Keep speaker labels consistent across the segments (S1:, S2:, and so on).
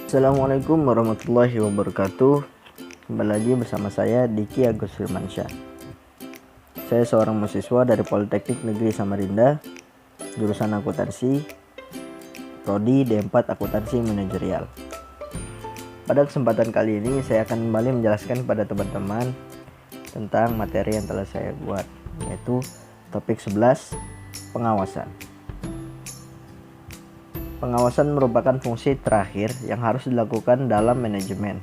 S1: Assalamualaikum warahmatullahi wabarakatuh. Kembali lagi bersama saya Diki Agus Firmansyah. Saya seorang mahasiswa dari Politeknik Negeri Samarinda, jurusan akuntansi, prodi D4 Akuntansi Manajerial. Pada kesempatan kali ini saya akan kembali menjelaskan kepada teman-teman tentang materi yang telah saya buat, yaitu topik 11, pengawasan. Pengawasan merupakan fungsi terakhir yang harus dilakukan dalam manajemen.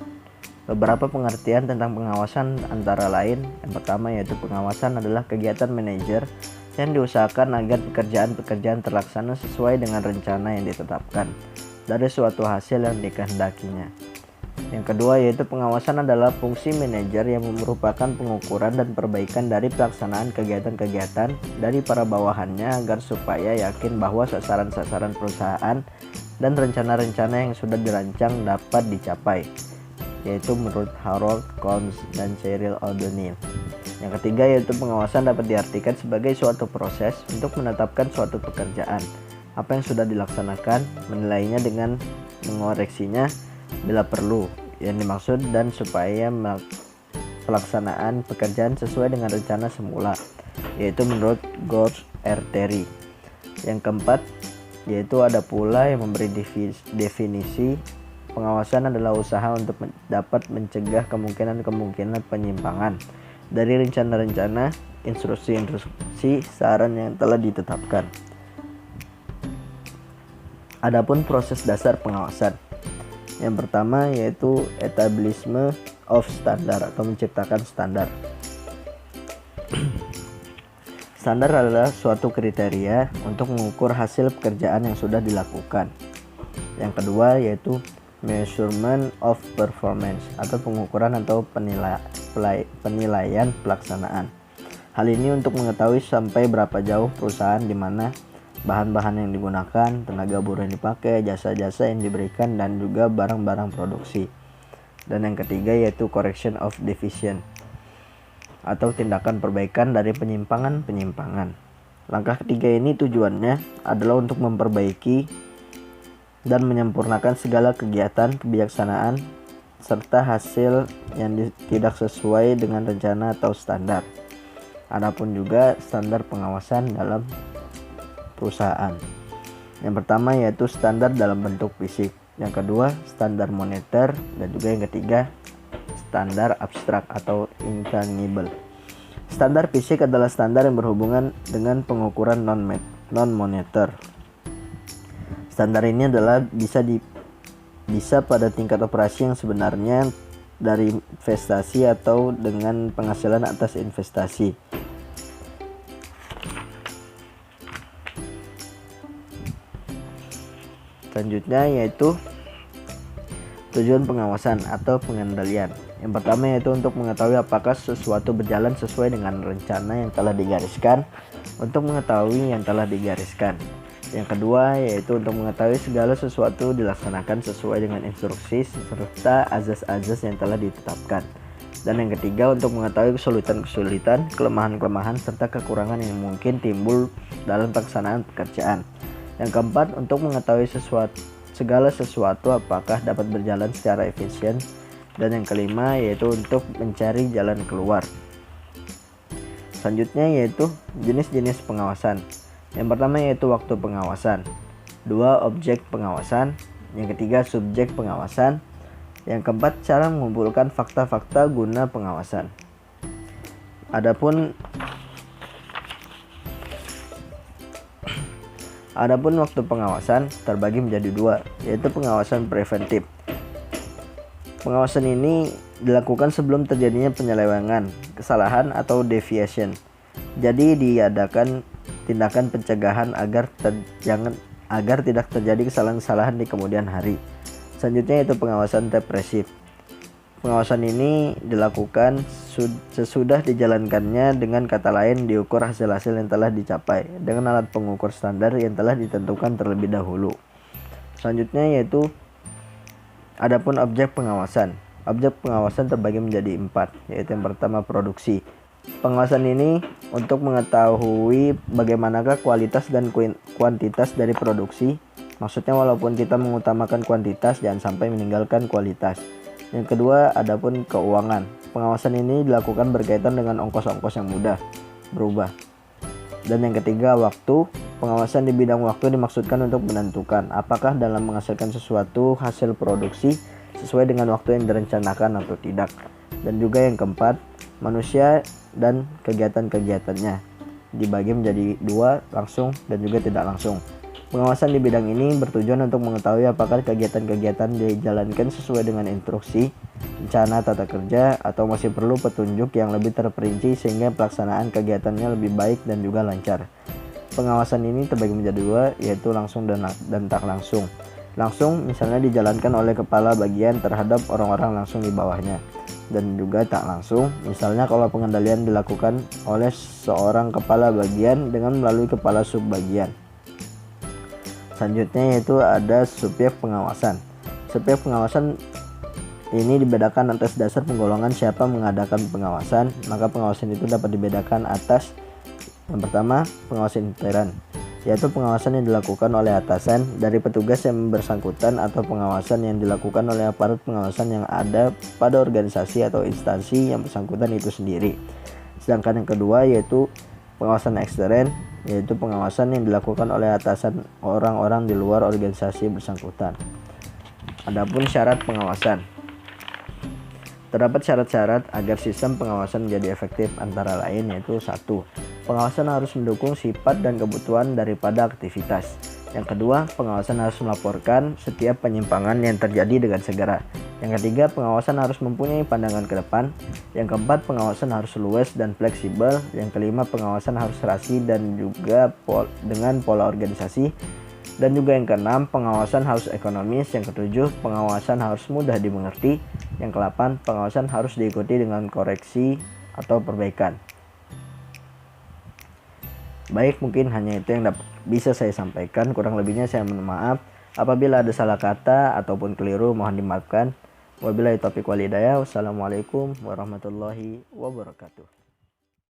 S1: Beberapa pengertian tentang pengawasan antara lain, yang pertama yaitu pengawasan adalah kegiatan manajer yang diusahakan agar pekerjaan-pekerjaan terlaksana sesuai dengan rencana yang ditetapkan dari suatu hasil yang dikehendakinya. Yang kedua yaitu pengawasan adalah fungsi manajer yang merupakan pengukuran dan perbaikan dari pelaksanaan kegiatan-kegiatan dari para bawahannya agar supaya yakin bahwa sasaran-sasaran perusahaan dan rencana-rencana yang sudah dirancang dapat dicapai, yaitu menurut Harold Combs dan Cyril O'Donnell. Yang ketiga yaitu pengawasan dapat diartikan sebagai suatu proses untuk menetapkan suatu pekerjaan, apa yang sudah dilaksanakan, menilainya dengan mengoreksinya bila perlu yang dimaksud, dan supaya pelaksanaan pekerjaan sesuai dengan rencana semula, yaitu menurut George R. Terry. Yang keempat yaitu ada pula yang memberi definisi pengawasan adalah usaha untuk dapat mencegah kemungkinan-kemungkinan penyimpangan dari rencana-rencana, instruksi-instruksi, saran yang telah ditetapkan. Adapun proses dasar pengawasan. Yang pertama yaitu establishment of standard atau menciptakan standar. Standar adalah suatu kriteria untuk mengukur hasil pekerjaan yang sudah dilakukan. Yang kedua yaitu measurement of performance atau pengukuran atau penilaian pelaksanaan. Hal ini untuk mengetahui sampai berapa jauh perusahaan di mana bahan-bahan yang digunakan, tenaga buruh yang dipakai, jasa-jasa yang diberikan, dan juga barang-barang produksi. Dan yang ketiga yaitu correction of deviation atau tindakan perbaikan dari penyimpangan-penyimpangan. Langkah ketiga ini tujuannya adalah untuk memperbaiki dan menyempurnakan segala kegiatan kebijaksanaan serta hasil yang tidak sesuai dengan rencana atau standar. Adapun juga standar pengawasan dalam perusahaan. Yang pertama yaitu standar dalam bentuk fisik, yang kedua standar moneter, dan juga yang ketiga standar abstrak atau intangible. Standar fisik adalah standar yang berhubungan dengan pengukuran non-moneter. Standar ini adalah bisa pada tingkat operasi yang sebenarnya dari investasi atau dengan penghasilan atas investasi. Selanjutnya yaitu tujuan pengawasan atau pengendalian. Yang pertama yaitu untuk mengetahui apakah sesuatu berjalan sesuai dengan rencana yang telah digariskan, untuk mengetahui yang telah digariskan. Yang kedua yaitu untuk mengetahui segala sesuatu dilaksanakan sesuai dengan instruksi serta azas-azas yang telah ditetapkan. Dan yang ketiga untuk mengetahui kesulitan-kesulitan, kelemahan-kelemahan, serta kekurangan yang mungkin timbul dalam pelaksanaan pekerjaan. Yang keempat untuk mengetahui segala sesuatu apakah dapat berjalan secara efisien. Dan yang kelima yaitu untuk mencari jalan keluar. Selanjutnya yaitu jenis-jenis pengawasan. Yang pertama yaitu waktu pengawasan, dua objek pengawasan, yang ketiga subjek pengawasan, yang keempat cara mengumpulkan fakta-fakta guna pengawasan. Adapun waktu pengawasan terbagi menjadi dua, yaitu pengawasan preventif. Pengawasan ini dilakukan sebelum terjadinya penyelewengan, kesalahan, atau deviation. Jadi diadakan tindakan pencegahan agar tidak terjadi kesalahan-kesalahan di kemudian hari. Selanjutnya yaitu pengawasan represif. Pengawasan ini dilakukan sesudah dijalankannya, dengan kata lain diukur hasil-hasil yang telah dicapai dengan alat pengukur standar yang telah ditentukan terlebih dahulu. Selanjutnya yaitu adapun objek pengawasan. Objek pengawasan terbagi menjadi 4, yaitu yang pertama produksi. Pengawasan ini untuk mengetahui bagaimanakah kualitas dan kuantitas dari produksi Maksudnya walaupun kita mengutamakan kuantitas, jangan sampai meninggalkan kualitas. Yang kedua, adapun keuangan. Pengawasan ini dilakukan berkaitan dengan ongkos-ongkos yang mudah berubah. Dan yang ketiga, waktu. Pengawasan di bidang waktu dimaksudkan untuk menentukan apakah dalam menghasilkan sesuatu hasil produksi sesuai dengan waktu yang direncanakan atau tidak. Dan juga yang keempat, manusia dan kegiatan-kegiatannya dibagi menjadi dua, langsung dan juga tidak langsung. Pengawasan di bidang ini bertujuan untuk mengetahui apakah kegiatan-kegiatan dijalankan sesuai dengan instruksi, rencana tata kerja, atau masih perlu petunjuk yang lebih terperinci sehingga pelaksanaan kegiatannya lebih baik dan juga lancar. Pengawasan ini terbagi menjadi dua, yaitu langsung dan tak langsung. Langsung misalnya dijalankan oleh kepala bagian terhadap orang-orang langsung di bawahnya. Dan juga tak langsung, misalnya kalau pengendalian dilakukan oleh seorang kepala bagian dengan melalui kepala subbagian. Selanjutnya yaitu ada subjek pengawasan. Subjek pengawasan ini dibedakan atas dasar penggolongan siapa mengadakan pengawasan. Maka pengawasan itu dapat dibedakan atas yang pertama, pengawasan intern, yaitu pengawasan yang dilakukan oleh atasan dari petugas yang bersangkutan atau pengawasan yang dilakukan oleh aparat pengawasan yang ada pada organisasi atau instansi yang bersangkutan itu sendiri. Sedangkan yang kedua yaitu pengawasan ekstern, yaitu pengawasan yang dilakukan oleh atasan orang-orang di luar organisasi bersangkutan. Adapun syarat pengawasan. Terdapat syarat-syarat agar sistem pengawasan menjadi efektif, antara lain yaitu 1. Pengawasan harus mendukung sifat dan kebutuhan daripada aktivitas. Yang kedua, pengawasan harus melaporkan setiap penyimpangan yang terjadi dengan segera. Yang ketiga, pengawasan harus mempunyai pandangan ke depan. Yang keempat, pengawasan harus luas dan fleksibel. Yang kelima, pengawasan harus serasi dan juga dengan pola organisasi. Dan juga yang keenam, pengawasan harus ekonomis. Yang ketujuh, pengawasan harus mudah dimengerti. Yang kedelapan, pengawasan harus diikuti dengan koreksi atau perbaikan. Baik, mungkin hanya itu yang bisa saya sampaikan. Kurang lebihnya saya mohon maaf. Apabila ada salah kata ataupun keliru, mohon dimaafkan. Wabillahi taufiq wal hidayah. Wassalamualaikum warahmatullahi wabarakatuh.